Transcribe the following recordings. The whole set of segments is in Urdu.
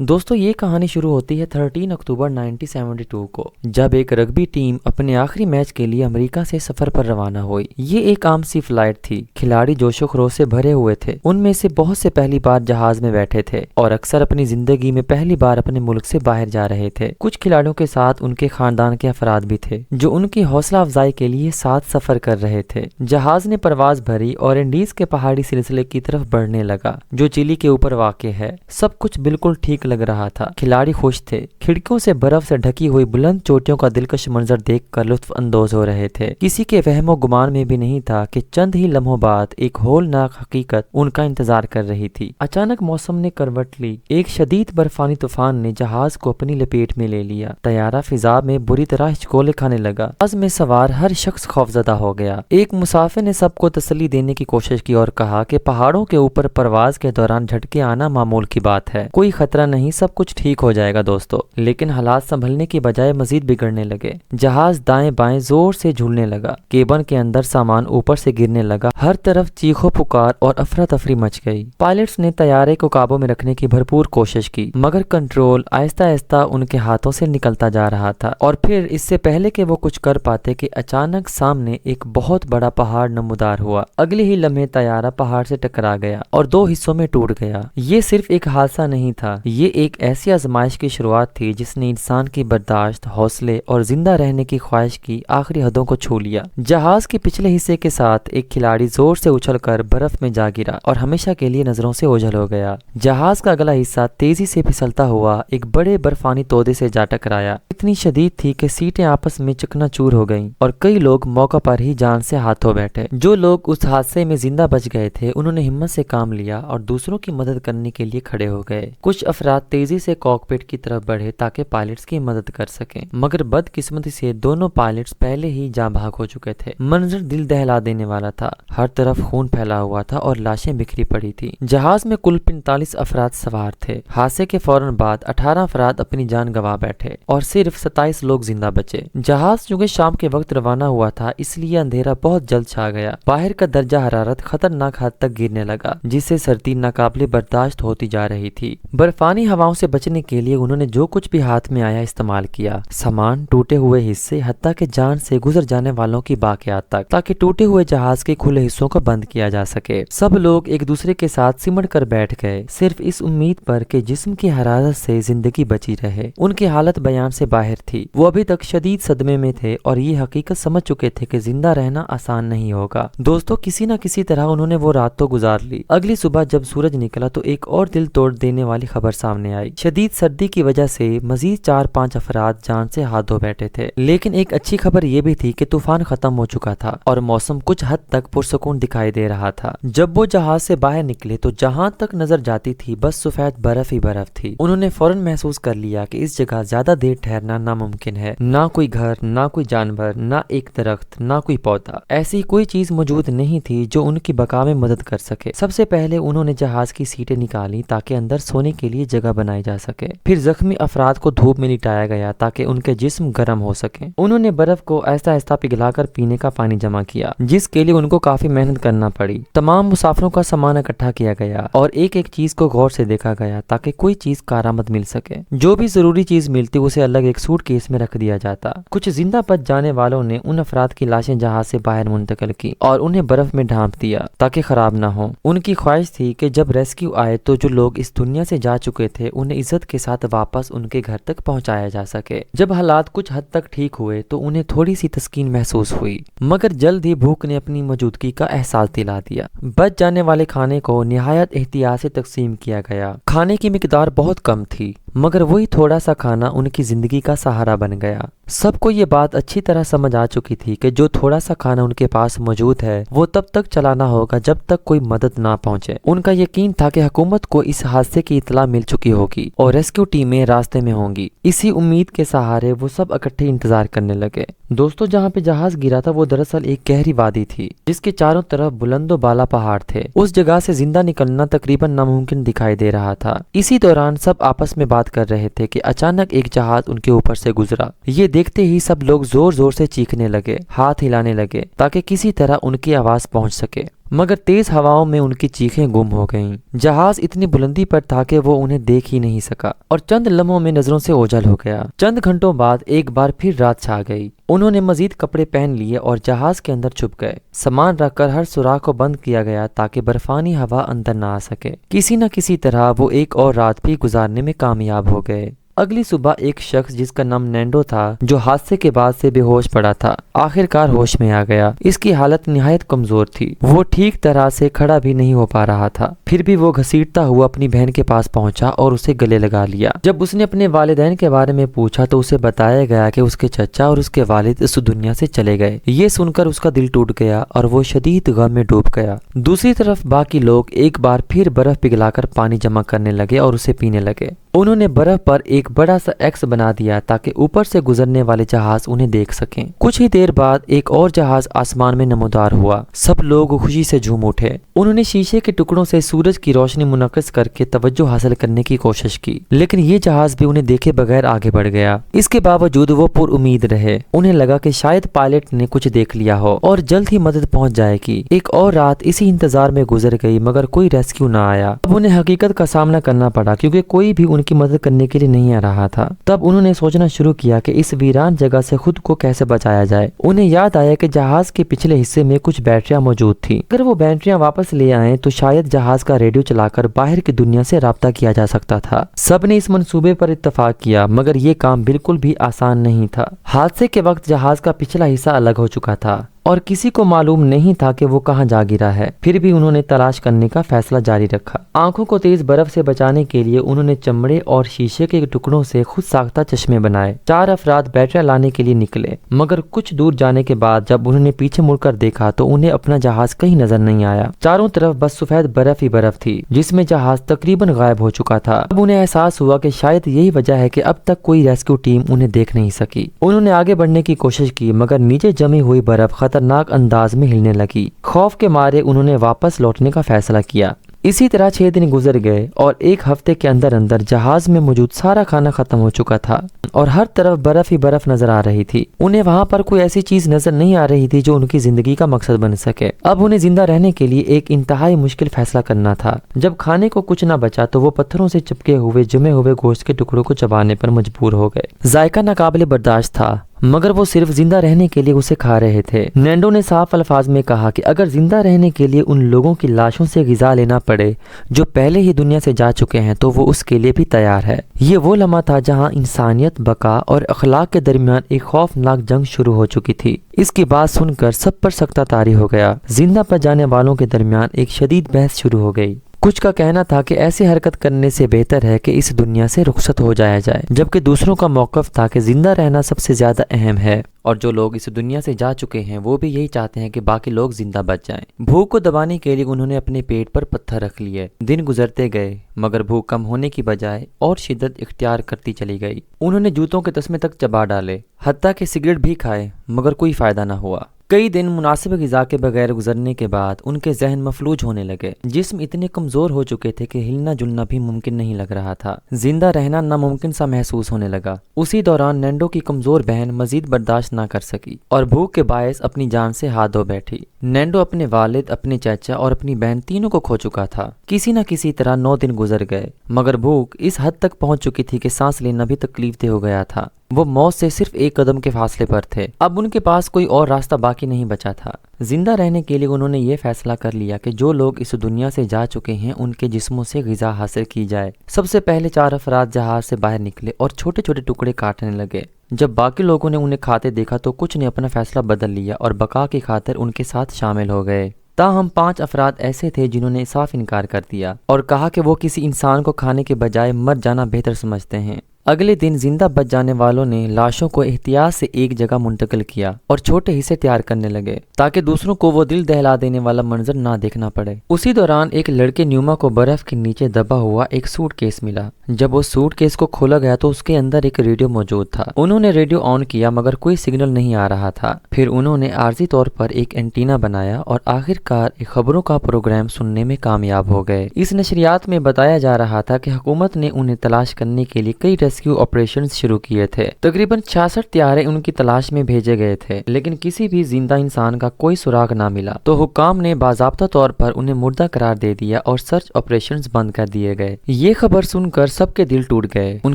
دوستو یہ کہانی شروع ہوتی ہے 13 اکتوبر 1972 کو جب ایک رگبی ٹیم اپنے آخری میچ کے لیے امریکہ سے سفر پر روانہ ہوئی۔ یہ ایک عام سی فلائٹ تھی۔ کھلاڑی جوش و خروش سے بھرے ہوئے تھے۔ ان میں سے بہت سے پہلی بار جہاز میں بیٹھے تھے اور اکثر اپنی زندگی میں پہلی بار اپنے ملک سے باہر جا رہے تھے۔ کچھ کھلاڑیوں کے ساتھ ان کے خاندان کے افراد بھی تھے جو ان کی حوصلہ افزائی کے لیے ساتھ سفر کر رہے تھے۔ جہاز نے پرواز بھری اور انڈیز کے پہاڑی سلسلے کی طرف بڑھنے لگا جو چلی کے اوپر واقع ہے۔ سب کچھ بالکل ٹھیک لگ رہا تھا۔ کھلاڑی خوش تھے۔ کھڑکیوں سے برف سے ڈھکی ہوئی بلند چوٹیوں کا دلکش منظر دیکھ کر لطف اندوز ہو رہے تھے۔ کسی کے وہم و گمان میں بھی نہیں تھا کہ چند ہی لمحوں بعد ایک ہولناک حقیقت ان کا انتظار کر رہی تھی۔ اچانک موسم نے کروٹ لی۔ ایک شدید برفانی طوفان نے جہاز کو اپنی لپیٹ میں لے لیا۔ طیارہ فضا میں بری طرح ہچکولے کھانے لگا۔ جہاز میں سوار ہر شخص خوفزدہ ہو گیا۔ ایک مسافر نے سب کو تسلی دینے کی کوشش کی اور کہا کہ پہاڑوں کے اوپر پرواز کے دوران جھٹکے آنا معمول کی بات ہے، کوئی خطرہ نہیں، سب کچھ ٹھیک ہو جائے گا دوستو۔ لیکن حالات سنبھلنے کی بجائے مزید بگڑنے لگے۔ جہاز دائیں بائیں زور سے جھولنے لگا۔ کیبن کے اندر سامان اوپر سے گرنے لگا۔ ہر طرف چیخو پکار اور افراتفری مچ گئی۔ پائلٹس نے طیارے کو قابو میں رکھنے کی بھرپور کوشش کی مگر کنٹرول آہستہ آہستہ ان کے ہاتھوں سے نکلتا جا رہا تھا اور پھر اس سے پہلے کہ وہ کچھ کر پاتے کہ اچانک سامنے ایک بہت بڑا پہاڑ نمودار ہوا۔ اگلے ہی لمحے طیارہ پہاڑ سے ٹکرا گیا اور دو حصوں میں ٹوٹ گیا۔ یہ صرف ایک حادثہ نہیں تھا، یہ ایک ایسی آزمائش کی شروعات تھی جس نے انسان کی برداشت، حوصلے اور زندہ رہنے کی خواہش کی آخری حدوں کو چھو لیا۔ جہاز کے پچھلے حصے کے ساتھ ایک کھلاڑی زور سے اچھل کر برف میں جا گرا اور ہمیشہ کے لیے نظروں سے اوجھل ہو گیا۔ جہاز کا اگلا حصہ تیزی سے پھسلتا ہوا ایک بڑے برفانی تودے سے جا ٹکرایا۔ اتنی شدید تھی کہ سیٹیں آپس میں چکنا چور ہو گئیں اور کئی لوگ موقع پر ہی جان سے ہاتھ دھو بیٹھے۔ جو لوگ اس حادثے میں زندہ بچ گئے تھے انہوں نے ہمت سے کام لیا اور دوسروں کی مدد کرنے کے لیے کھڑے ہو گئے۔ کچھ افراد تیزی سے کاکپٹ کی طرف بڑھے تاکہ پائلٹس کی مدد کر سکیں مگر بدقسمتی سے دونوں پائلٹس پہلے ہی جاں بھاگ ہو چکے تھے۔ منظر دل دہلا دینے والا تھا۔ ہر طرف خون پھیلا ہوا تھا اور لاشیں بکھری پڑی تھی۔ جہاز میں کل 45 افراد سوار تھے۔ حادثے کے فوراً بعد 18 افراد اپنی جان گنوا بیٹھے اور صرف 27 لوگ زندہ بچے۔ جہاز چونکہ شام کے وقت روانہ ہوا تھا اس لیے اندھیرا بہت جلد چھا گیا۔ باہر کا درجہ حرارت خطرناک حد تک گرنے لگا جس سے سردی ناقابل برداشت ہوتی جا رہی تھی۔ برفانی ہواؤں سے بچنے کے لیے انہوں نے جو کچھ بھی ہاتھ میں آیا استعمال کیا، سامان، ٹوٹے ہوئے حصے، حتیٰ کہ جان سے گزر جانے والوں کی باقیات تک، تاکہ ٹوٹے ہوئے جہاز کے کھلے حصوں کو بند کیا جا سکے۔ سب لوگ ایک دوسرے کے ساتھ سمٹ کر بیٹھ گئے صرف اس امید پر کہ جسم کی حرارت سے زندگی بچی رہے۔ ان کی حالت بیان سے باہر تھی۔ وہ ابھی تک شدید صدمے میں تھے اور یہ حقیقت سمجھ چکے تھے کہ زندہ رہنا آسان نہیں ہوگا۔ دوستو کسی نہ کسی طرح انہوں نے وہ رات تو گزار لی۔ اگلی صبح جب سورج نکلا تو ایک اور دل توڑ دینے والی خبر سامنے آئی۔ شدید سردی کی وجہ سے مزید 4-5 افراد جان سے ہاتھ دھو بیٹھے تھے۔ لیکن ایک اچھی خبر یہ بھی تھی کہ طوفان ختم ہو چکا تھا اور موسم کچھ حد تک پرسکون دکھائی دے رہا تھا۔ جب وہ جہاز سے باہر نکلے تو جہاں تک نظر جاتی تھی بس سفید برف ہی برف تھی۔ انہوں نے فوراً محسوس کر لیا کہ اس جگہ زیادہ دیر ٹھہرنا ناممکن ہے۔ نہ کوئی گھر، نہ کوئی جانور، نہ ایک درخت، نہ کوئی پودا، ایسی کوئی چیز موجود نہیں تھی جو ان کی بقا میں مدد کر سکے۔ سب سے پہلے انہوں نے جہاز کی سیٹیں نکالی تاکہ اندر سونے کے لیے جگہ بنائی جا سکے۔ پھر زخمی افراد کو دھوپ میں لٹایا گیا تاکہ ان کے جسم گرم ہو سکیں۔ انہوں نے برف کو آہستہ آہستہ پگھلا کر پینے کا پانی جمع کیا جس کے لیے ان کو کافی محنت کرنا پڑی۔ تمام مسافروں کا سامان اکٹھا کیا گیا اور ایک ایک چیز کو غور سے دیکھا گیا تاکہ کوئی چیز کارآمد مل سکے۔ جو بھی ضروری چیز ملتی اسے الگ ایک سوٹ کیس میں رکھ دیا جاتا۔ کچھ زندہ بچ جانے والوں نے ان افراد کی لاشیں جہاز سے باہر منتقل کی اور انہیں برف میں ڈھانپ دیا تاکہ خراب نہ ہوں۔ ان کی خواہش تھی کہ جب ریسکیو آئے تو جو لوگ اس دنیا سے جا چکے تھے انہیں عزت کے ساتھ واپس ان کے گھر تک پہنچایا جا سکے۔ جب حالات کچھ حد تک ٹھیک ہوئے تو انہیں تھوڑی سی تسکین محسوس ہوئی مگر جلد ہی بھوک نے اپنی موجودگی کا احساس دلا دیا۔ بچ جانے والے کھانے کو نہایت احتیاط سے تقسیم کیا گیا۔ کھانے کی مقدار بہت کم تھی مگر وہی تھوڑا سا کھانا ان کی زندگی کا سہارا بن گیا۔ سب کو یہ بات اچھی طرح سمجھ آ چکی تھی کہ جو تھوڑا سا کھانا ان کے پاس موجود ہے وہ تب تک چلانا ہوگا جب تک کوئی مدد نہ پہنچے۔ ان کا یقین تھا کہ حکومت کو اس حادثے کی اطلاع مل چکی ہوگی اور ریسکیو ٹیمیں راستے میں ہوں گی۔ اسی امید کے سہارے وہ سب اکٹھے انتظار کرنے لگے۔ دوستو جہاں پہ جہاز گرا تھا وہ دراصل ایک گہری وادی تھی جس کے چاروں طرف بلند و بالا پہاڑ تھے۔ اس جگہ سے زندہ نکلنا تقریباً ناممکن دکھائی دے رہا تھا۔ اسی دوران سب آپس میں بات کر رہے تھے کہ اچانک ایک جہاز ان کے اوپر سے گزرا۔ یہ دیکھتے ہی سب لوگ زور زور سے چیخنے لگے، ہاتھ ہلانے لگے تاکہ کسی طرح ان کی آواز پہنچ سکے۔ مگر تیز ہواؤں میں ان کی چیخیں گم ہو گئیں۔ جہاز اتنی بلندی پر تھا کہ وہ انہیں دیکھ ہی نہیں سکا اور چند لمحوں میں نظروں سے اوجھل ہو گیا۔ چند گھنٹوں بعد ایک بار پھر رات چھا گئی۔ انہوں نے مزید کپڑے پہن لیے اور جہاز کے اندر چھپ گئے۔ سامان رکھ کر ہر سوراخ کو بند کیا گیا تاکہ برفانی ہوا اندر نہ آ سکے۔ کسی نہ کسی طرح وہ ایک اور رات بھی گزارنے میں کامیاب ہو گئے۔ اگلی صبح ایک شخص جس کا نام نینڈو تھا، جو حادثے کے بعد سے بے ہوش پڑا تھا، آخر کار ہوش میں آ گیا۔ اس کی حالت نہایت کمزور تھی، وہ ٹھیک طرح سے کھڑا بھی نہیں ہو پا رہا تھا۔ پھر بھی وہ گھسیٹتا ہوا اپنی بہن کے پاس پہنچا اور اسے گلے لگا لیا۔ جب اس نے اپنے والدین کے بارے میں پوچھا تو اسے بتایا گیا کہ اس کے چچا اور اس کے والد اس دنیا سے چلے گئے۔ یہ سن کر اس کا دل ٹوٹ گیا اور وہ شدید غم میں ڈوب گیا۔ دوسری طرف باقی لوگ ایک بار پھر برف پگھلا کر پانی جمع کرنے لگے اور اسے پینے لگے۔ انہوں نے برف پر ایک بڑا سا ایکس بنا دیا تاکہ اوپر سے گزرنے والے جہاز انہیں دیکھ سکیں۔ کچھ ہی دیر بعد ایک اور جہاز آسمان میں نمودار ہوا۔ سب لوگ خوشی سے جھوم اٹھے۔ انہوں نے شیشے کے ٹکڑوں سے سورج کی روشنی منعکس کر کے توجہ حاصل کرنے کی کوشش کی، لیکن یہ جہاز بھی انہیں دیکھے بغیر آگے بڑھ گیا۔ اس کے باوجود وہ پر امید رہے۔ انہیں لگا کہ شاید پائلٹ نے کچھ دیکھ لیا ہو اور جلد ہی مدد پہنچ جائے گی۔ ایک اور رات اسی انتظار میں گزر گئی مگر کوئی ریسکیو نہ آیا۔ اب انہیں حقیقت کا سامنا کرنا پڑا کیونکہ کوئی بھی ان کی مدد کرنے کے لیے نہیں آ رہا تھا۔ تب انہوں نے سوچنا شروع کیا کہ اس ویران جگہ سے خود کو کیسے بچایا جائے۔ انہیں یاد آیا کہ جہاز کے پچھلے حصے میں کچھ بیٹریاں موجود تھیں۔ اگر وہ بیٹریاں واپس لے آئیں تو شاید جہاز کا ریڈیو چلا کر باہر کی دنیا سے رابطہ کیا جا سکتا تھا۔ سب نے اس منصوبے پر اتفاق کیا مگر یہ کام بالکل بھی آسان نہیں تھا۔ حادثے کے وقت جہاز کا پچھلا حصہ الگ ہو چکا تھا اور کسی کو معلوم نہیں تھا کہ وہ کہاں جا گرا ہے۔ پھر بھی انہوں نے تلاش کرنے کا فیصلہ جاری رکھا۔ آنکھوں کو تیز برف سے بچانے کے لیے انہوں نے چمڑے اور شیشے کے ٹکڑوں سے خود ساختہ چشمے بنائے۔ 4 افراد بیٹریاں لانے کے لیے نکلے مگر کچھ دور جانے کے بعد جب انہوں نے پیچھے مڑ کر دیکھا تو انہیں اپنا جہاز کہیں نظر نہیں آیا۔ چاروں طرف بس سفید برف ہی برف تھی جس میں جہاز تقریباً غائب ہو چکا تھا۔ اب انہیں احساس ہوا کہ شاید یہی وجہ ہے کہ اب تک کوئی ریسکیو ٹیم انہیں دیکھ نہیں سکی۔ انہوں نے آگے بڑھنے کی کوشش کی مگر نیچے جمی ہوئی برف خطرناک انداز میں ہلنے لگی۔ خوف کے مارے انہوں نے واپس لوٹنے کا فیصلہ کیا۔ اسی طرح 6 دن گزر گئے اور ایک ہفتے کے اندر اندر جہاز میں موجود سارا کھانا ختم ہو چکا تھا اور ہر طرف برف ہی برف نظر آ رہی تھی۔ انہیں وہاں پر کوئی ایسی چیز نظر نہیں آ رہی تھی جو ان کی زندگی کا مقصد بن سکے۔ اب انہیں زندہ رہنے کے لیے ایک انتہائی مشکل فیصلہ کرنا تھا۔ جب کھانے کو کچھ نہ بچا تو وہ پتھروں سے چپکے ہوئے جمے ہوئے گوشت کے ٹکڑوں کو چبانے پر مجبور ہو گئے۔ ذائقہ ناقابل برداشت تھا مگر وہ صرف زندہ رہنے کے لیے اسے کھا رہے تھے۔ نینڈو نے صاف الفاظ میں کہا کہ اگر زندہ رہنے کے لیے ان لوگوں کی لاشوں سے غذا لینا پڑے جو پہلے ہی دنیا سے جا چکے ہیں تو وہ اس کے لیے بھی تیار ہے۔ یہ وہ لمحہ تھا جہاں انسانیت، بقا اور اخلاق کے درمیان ایک خوفناک جنگ شروع ہو چکی تھی۔ اس کی بات سن کر سب پر سکتہ طاری ہو گیا۔ زندہ پا جانے والوں کے درمیان ایک شدید بحث شروع ہو گئی۔ کچھ کا کہنا تھا کہ ایسی حرکت کرنے سے بہتر ہے کہ اس دنیا سے رخصت ہو جایا جائے، جبکہ دوسروں کا موقف تھا کہ زندہ رہنا سب سے زیادہ اہم ہے اور جو لوگ اس دنیا سے جا چکے ہیں وہ بھی یہی چاہتے ہیں کہ باقی لوگ زندہ بچ جائیں۔ بھوک کو دبانے کے لیے انہوں نے اپنے پیٹ پر پتھر رکھ لیے۔ دن گزرتے گئے مگر بھوک کم ہونے کی بجائے اور شدت اختیار کرتی چلی گئی۔ انہوں نے جوتوں کے تسمے تک چبا ڈالے، حتیٰ کہ سگریٹ بھی کھائے مگر کوئی فائدہ نہ ہوا۔ کئی دن مناسب غذا کے بغیر گزرنے کے بعد ان کے ذہن مفلوج ہونے لگے۔ جسم اتنے کمزور ہو چکے تھے کہ ہلنا جلنا بھی ممکن نہیں لگ رہا تھا۔ زندہ رہنا ناممکن سا محسوس ہونے لگا۔ اسی دوران نینڈو کی کمزور بہن مزید برداشت نہ کر سکی اور بھوک کے باعث اپنی جان سے ہاتھ دھو بیٹھی۔ نینڈو اپنے والد، اپنے چچا اور اپنی بہن تینوں کو کھو چکا تھا۔ کسی نہ کسی طرح 9 دن گزر گئے مگر بھوک اس حد تک پہنچ چکی تھی کہ سانس لینا بھی تکلیف دہ ہو گیا تھا۔ وہ موت سے صرف 1 قدم کے فاصلے پر تھے۔ اب ان کے پاس کوئی اور راستہ باقی نہیں بچا تھا۔ زندہ رہنے کے لیے انہوں نے یہ فیصلہ کر لیا کہ جو لوگ اس دنیا سے جا چکے ہیں ان کے جسموں سے غذا حاصل کی جائے۔ سب سے پہلے 4 افراد جہاز سے باہر نکلے اور چھوٹے چھوٹے ٹکڑے کاٹنے لگے۔ جب باقی لوگوں نے انہیں کھاتے دیکھا تو کچھ نے اپنا فیصلہ بدل لیا اور بقا کی خاطر ان کے ساتھ شامل ہو گئے۔ تاہم 5 افراد ایسے تھے جنہوں نے صاف انکار کر دیا اور کہا کہ وہ کسی انسان کو کھانے کے بجائے مر جانا بہتر سمجھتے ہیں۔ اگلے دن زندہ بچ جانے والوں نے لاشوں کو احتیاط سے ایک جگہ منتقل کیا اور چھوٹے حصے تیار کرنے لگے تاکہ دوسروں کو وہ دل دہلا دینے والا منظر نہ دیکھنا پڑے۔ اسی دوران ایک لڑکے نیوما کو برف کے نیچے دبا ہوا ایک سوٹ کیس ملا۔ جب وہ سوٹ کیس کو کھولا گیا تو اس کے اندر ایک ریڈیو موجود تھا۔ انہوں نے ریڈیو آن کیا مگر کوئی سگنل نہیں آ رہا تھا۔ پھر انہوں نے عارضی طور پر ایک اینٹینا بنایا اور آخر کار ایک خبروں کا پروگرام سننے میں کامیاب ہو گئے۔ اس نشریات میں بتایا جا رہا تھا کہ حکومت نے انہیں تلاش کرنے کے لیے کئی ریسکیو آپریشنز شروع کیے تھے۔ تقریباً 66 طیارے ان کی تلاش میں بھیجے گئے تھے، لیکن کسی بھی زندہ انسان کا کوئی سراغ نہ ملا، تو حکام نے باضابطہ طور پر انہیں مردہ قرار دے دیا اور سرچ آپریشنز بند کر دیے گئے۔ یہ خبر سن کر سب کے دل ٹوٹ گئے، ان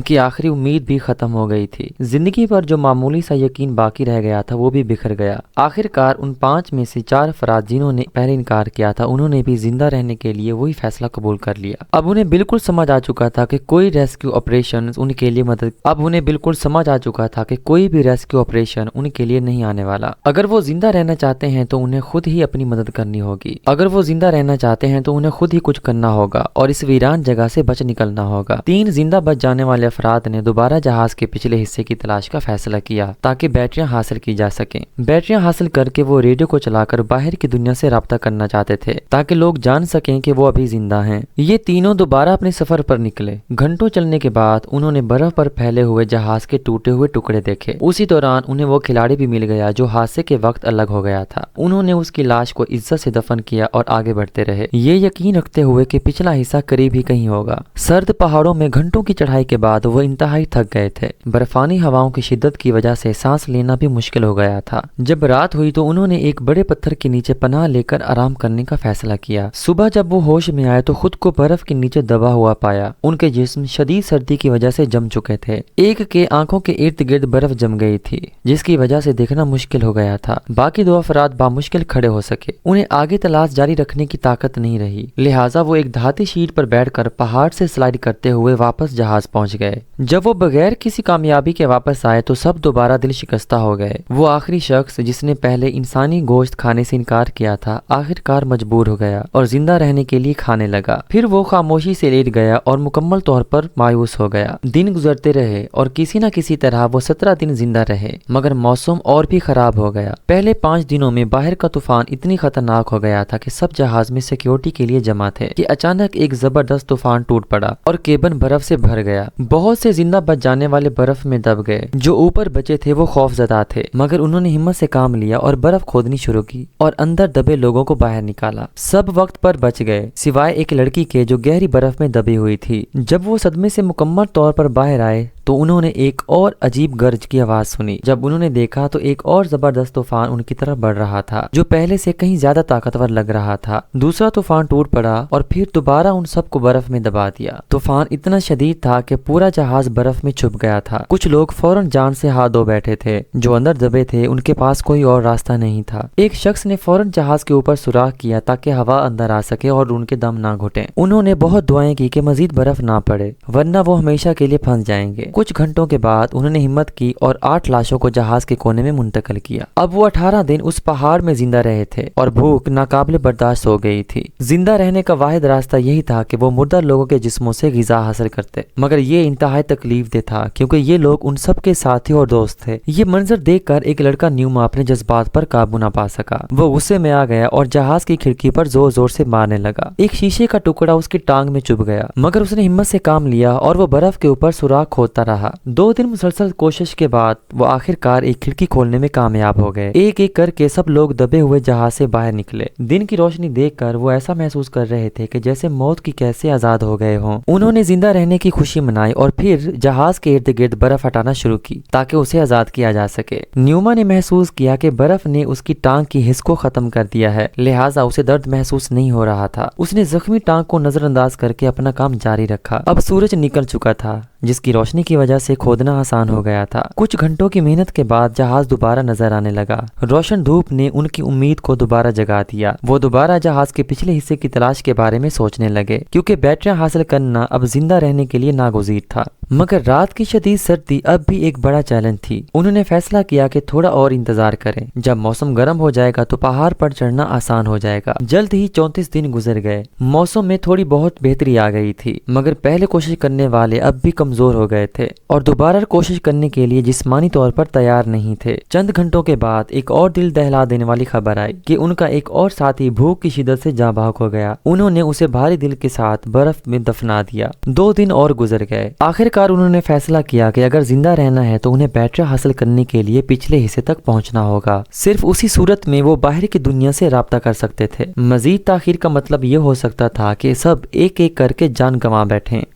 کی آخری امید بھی ختم ہو گئی تھی۔ زندگی پر جو معمولی سا یقین باقی رہ گیا تھا وہ بھی بکھر گیا۔ آخر کار ان 5 میں سے 4 افراد جنہوں نے پہلے انکار کیا تھا، انہوں نے بھی زندہ رہنے کے لیے وہی فیصلہ قبول کر لیا۔ اب انہیں بالکل سمجھ آ چکا تھا کہ کوئی بھی ریسکیو آپریشن ان کے لیے نہیں آنے والا۔ اگر وہ زندہ رہنا چاہتے ہیں تو انہیں خود ہی اپنی مدد کرنی ہوگی۔ اگر وہ زندہ رہنا چاہتے ہیں تو انہیں خود ہی کچھ کرنا ہوگا اور اس ویران جگہ سے بچ نکلنا ہوگا۔ 3 زندہ بچ جانے والے افراد نے دوبارہ جہاز کے پچھلے حصے کی تلاش کا فیصلہ کیا تاکہ بیٹریاں حاصل کی جا سکیں۔ بیٹریاں حاصل کر کے وہ ریڈیو کو چلا کر باہر کی دنیا سے رابطہ کرنا چاہتے تھے تاکہ لوگ جان سکیں کہ وہ ابھی زندہ ہیں۔ یہ تینوں دوبارہ اپنے سفر پر نکلے۔ گھنٹوں چلنے کے بعد انہوں نے برف پر پھیلے ہوئے جہاز کے ٹوٹے ہوئے ٹکڑے دیکھے۔ اسی دوران انہیں وہ کھلاڑی بھی مل گیا جو حادثے کے وقت الگ ہو گیا تھا۔ انہوں نے اس کی لاش کو عزت سے دفن کیا اور آگے بڑھتے رہے، یہ یقین رکھتے ہوئے کہ پچھلا حصہ قریب ہی کہیں ہوگا۔ سرد پہاڑوں میں گھنٹوں کی چڑھائی کے بعد وہ انتہائی تھک گئے تھے۔ برفانی ہواؤں کی شدت کی وجہ سے سانس لینا بھی مشکل ہو گیا تھا۔ جب رات ہوئی تو انہوں نے ایک بڑے پتھر کے نیچے پناہ لے کر آرام کرنے کا فیصلہ کیا۔ صبح جب وہ ہوش میں آئے تو خود کو برف کے نیچے دبا ہوا پایا۔ ان کے جسم شدید سردی کی وجہ سے جم چکے تھے۔ ایک کے آنکھوں کے ارد گرد برف جم گئی تھی جس کی وجہ سے دیکھنا مشکل ہو گیا تھا۔ باقی 2 افراد بامشکل کھڑے ہو سکے۔ انہیں آگے تلاش جاری رکھنے کی طاقت نہیں رہی، لہٰذا وہ ایک دھاتی شیٹ پر بیٹھ کر پہاڑ سے سلائیڈ کرتے ہوئے واپس جہاز پہنچ گئے۔ جب وہ بغیر کسی کامیابی کے واپس آئے تو سب دوبارہ دل شکستہ ہو گئے۔ وہ آخری شخص جس نے پہلے انسانی گوشت کھانے سے انکار کیا تھا آخر کار مجبور ہو گیا اور زندہ رہنے کے لیے کھانے لگا۔ پھر وہ خاموشی سے لیٹ گیا اور مکمل طور پر مایوس ہو گیا۔ دن گزرتے رہے اور کسی نہ کسی طرح وہ 17 دن زندہ رہے، مگر موسم اور بھی خراب ہو گیا۔ پہلے 5 دنوں میں باہر کا طوفان اتنی خطرناک ہو گیا تھا کہ سب جہاز میں سیکیورٹی کے لیے جمع تھے کہ اچانک ایک زبردست طوفان ٹوٹ پڑا اور کیبن برف سے بھر گیا۔ بہت سے زندہ بچ جانے والے برف میں دب گئے۔ جو اوپر بچے تھے وہ خوف زدہ تھے، مگر انہوں نے ہمت سے کام لیا اور برف کھودنی شروع کی اور اندر دبے لوگوں کو باہر نکالا۔ سب وقت پر بچ گئے سوائے ایک لڑکی کے جو گہری برف میں دبی ہوئی تھی۔ جب وہ صدمے سے مکمل طور پر باہر آئے تو انہوں نے ایک اور عجیب گرج کی آواز سنی۔ جب انہوں نے دیکھا تو ایک اور زبردست طوفان ان کی طرف بڑھ رہا تھا جو پہلے سے کہیں زیادہ طاقتور لگ رہا تھا۔ دوسرا طوفان ٹوٹ پڑا اور پھر دوبارہ ان سب کو برف میں دبا دیا۔ طوفان اتنا شدید تھا کہ پورا جہاز برف میں چھپ گیا تھا۔ کچھ لوگ فوراً جان سے ہاتھ دھو بیٹھے تھے، جو اندر دبے تھے ان کے پاس کوئی اور راستہ نہیں تھا۔ ایک شخص نے فوراً جہاز کے اوپر سوراخ کیا تاکہ ہوا اندر آ سکے اور ان کے دم نہ گھٹیں۔ انہوں نے بہت دعائیں کی کہ مزید برف نہ پڑے ورنہ وہ ہمیشہ کے لیے پھنس جائیں گے۔ کچھ گھنٹوں کے بعد انہوں نے ہمت کی اور 8 لاشوں کو جہاز کے کونے میں منتقل کیا۔ اب وہ 18 دن اس پہاڑ میں زندہ رہے تھے اور بھوک ناقابل برداشت ہو گئی تھی۔ زندہ رہنے کا واحد راستہ یہی تھا کہ وہ مردہ لوگوں کے جسموں سے غذا حاصل کرتے، مگر یہ انتہائی تکلیف دہ تھا کیونکہ یہ لوگ ان سب کے ساتھی اور دوست تھے۔ یہ منظر دیکھ کر ایک لڑکا نیوما اپنے جذبات پر قابو نہ پا سکا۔ وہ غصے میں آ گیا اور جہاز کی کھڑکی پر زور زور سے مارنے لگا۔ ایک شیشے کا ٹکڑا اس کی ٹانگ میں چبھ گیا، مگر اس نے ہمت سے کام لیا اور وہ برف کے اوپر سوراخ کھودتا رہا۔ 2 دن مسلسل کوشش کے بعد وہ آخر کار ایک کھڑکی کھولنے میں کامیاب ہو گئے۔ ایک ایک کر کے سب لوگ دبے ہوئے جہاز سے باہر نکلے۔ دن کی روشنی دیکھ کر وہ ایسا محسوس کر رہے تھے کہ جیسے موت کی قید سے آزاد ہو گئے ہوں۔ انہوں نے زندہ رہنے کی خوشی منائی اور پھر جہاز کے ارد گرد برف ہٹانا شروع کی تاکہ اسے آزاد کیا جا سکے۔ نیوما نے محسوس کیا کہ برف نے اس کی ٹانگ کی حس کو ختم کر دیا ہے، لہٰذا اسے درد محسوس نہیں ہو رہا تھا۔ اس نے زخمی ٹانگ کو نظر انداز کر کے اپنا کام جاری رکھا۔ اب سورج نکل چکا تھا جس کی روشنی کی وجہ سے کھودنا آسان ہو گیا تھا۔ کچھ گھنٹوں کی محنت کے بعد جہاز دوبارہ نظر آنے لگا۔ روشن دھوپ نے ان کی امید کو دوبارہ جگا دیا۔ وہ دوبارہ جہاز کے پچھلے حصے کی تلاش کے بارے میں سوچنے لگے کیونکہ بیٹریاں حاصل کرنا اب زندہ رہنے کے لیے ناگزیر تھا۔ مگر رات کی شدید سردی اب بھی ایک بڑا چیلنج تھی۔ انہوں نے فیصلہ کیا کہ تھوڑا اور انتظار کریں، جب موسم گرم ہو جائے گا تو پہاڑ پر چڑھنا آسان ہو جائے گا۔ جلد ہی 34 دن گزر گئے۔ موسم میں تھوڑی بہت بہتری آ گئی تھی، مگر پہلے کوشش کرنے والے اب بھی کمزور ہو گئے تھے اور دوبارہ کوشش کرنے کے لیے جسمانی طور پر تیار نہیں تھے۔ چند گھنٹوں کے بعد ایک اور دل دہلا دینے والی خبر آئی کہ ان کا ایک اور ساتھی بھوک کی شدت سے جاں بحق ہو گیا۔ انہوں نے اسے بھاری دل کے ساتھ برف میں دفنا دیا۔ 2 دن اور گزر گئے۔ آخر کار انہوں نے فیصلہ کیا کہ اگر زندہ رہنا ہے تو انہیں بیٹری حاصل کرنے کے لیے پچھلے حصے تک پہنچنا ہوگا۔ صرف اسی صورت میں وہ باہر کی دنیا سے رابطہ کر سکتے تھے۔ مزید تاخیر کا مطلب یہ ہو سکتا تھا کہ سب ایک ایک کر کے جان گنوا بیٹھیں۔